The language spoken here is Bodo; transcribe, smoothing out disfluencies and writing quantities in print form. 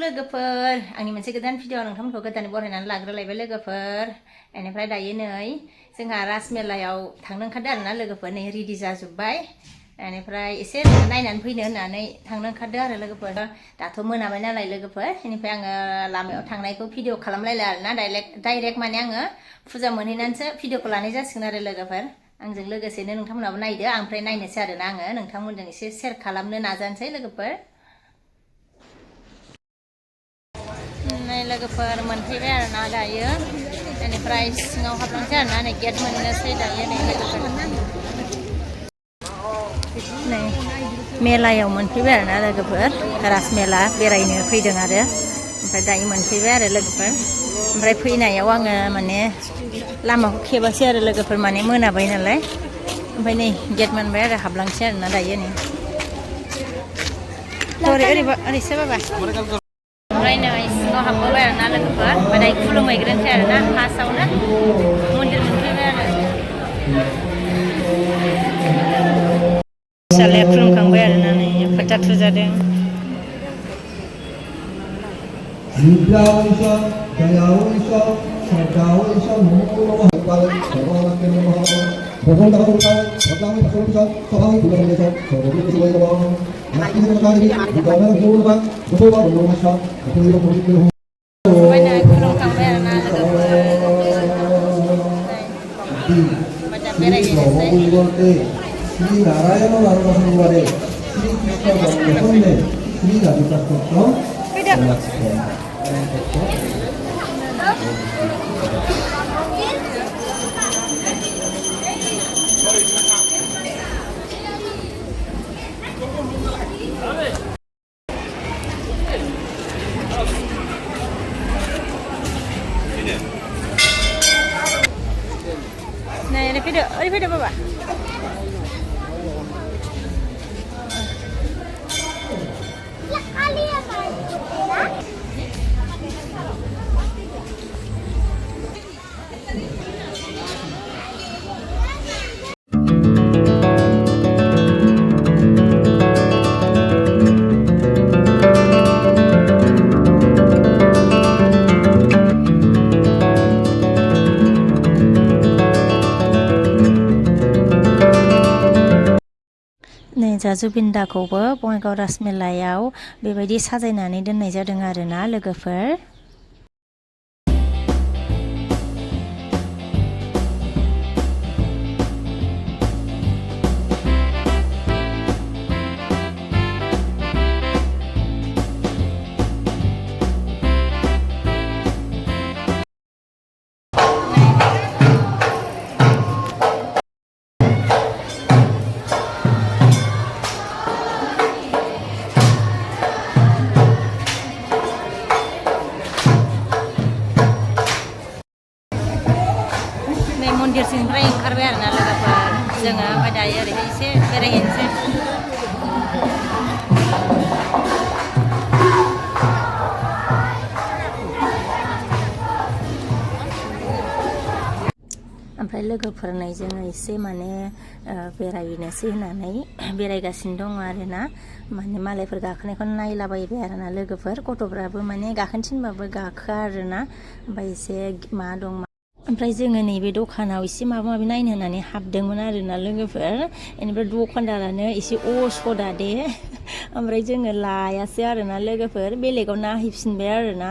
लोगोफोर आंनि मोनसे गोदान भिडिअ नोंथांमोनखौ गोदानै बरायनानै लाग्रोलायबाय लोगोफोर बेनिफ्राय दायो नै जोंहा रास मेलायाव थांनो ओंखारदों आरोना लोगोफोर नै रेडि जाजोब्बाय बेनिफ्राय एसे नायनानै फैनो होननानै थांनो ओंखारदों आरो लोगोफोर दाथ' मोनाबाय नालाय लोगोफोर बेनिफ्राय आङो लामायाव थांनायखौ भिडिअ खालामलायला आरोना डाइरेक्ट माने आङो फुजा मोनहैनानैसो भिडिअखौ लानाय जासिगोन आरो लोगोफोर आंजों लोगोसेनो नोंथांमोनाबो नायदो ओमफ्राय नायनोसै आरोना आङो नोंथांमोनजों एसे शेयार खालामनो नाजानोसै लोगोफोर नै लोगोफोर मोनफैबाय आरोना दायो बेनिफ्राय सिङाव हाबलांसै आरोना नै गेट मोननोसै दायो नै लोगोफोर नै मेलायाव मोनफैबाय आरोना लोगोफोर रास मेला बेरायनो फैदों आरो ओमफ्राय दायो मोनफैबाय आरो लोगोफोर ओमफ्राय फैनायाव आङो माने लामाखौ खेबासै आरो लोगोफोर माने मोनाबाय नालाय ओमफ्राय नै गेट मोनबाय आरो हाबलांसै आरोना दायो नै ओरैसो बाबा ओमफ्राय नै सिङाव हाबबोबाय आरोना लोगोफोर ओमफ्राय दायो खुलुमहैग्रोनोसै आरोना फार्स्टआवनो मन्दिर मोनफैबाय आरो फिसालाया खुलुमखांबाय आरोना नै फोथा थुजादों खुलुमखांबाय आरोना लोगोफोर बेरायहैनोसै Sri Narayana Narasangware Sri Krishna Bongaigaon Sri Radhikastra Nah, ada video Bapak. नै जुबिनदाखौबो बङाइगाव रास मेलायाव बेबायदि साजायनानै दोननाय जादों आरोना लोगोफोर मन्दिरसिंनिफ्राय ओंखारबाय आरोना लोगोफोर जोङो ओमफ्राय दायो ओरैहाय एसे बेरायहैनोसै ओमफ्राय लोगोफोरनाय जोङो एसे माने बेरायनोसै होननानै बेरायगासिनो दङ आरोना माने मालायफोर गाखोनायखौ नायलाबायबाय आरोना लोगोफोर गथ'फ्राबो माने गाखोनो थिनबाबो गाखोआ आरोना ओमफ्राय एसे मा दं ओमफ्राय जोङो नैबे दखानाव एसे माबा माबि नायनो होननानै हाबदोंमोन आरोना लोगोफोर बेनिफ्राय दखानदारानो एसे असदा दे ओमफ्राय जोङो लायासै आरोना लोगोफोर बेलेगाव नायहैफिनबाय आरोना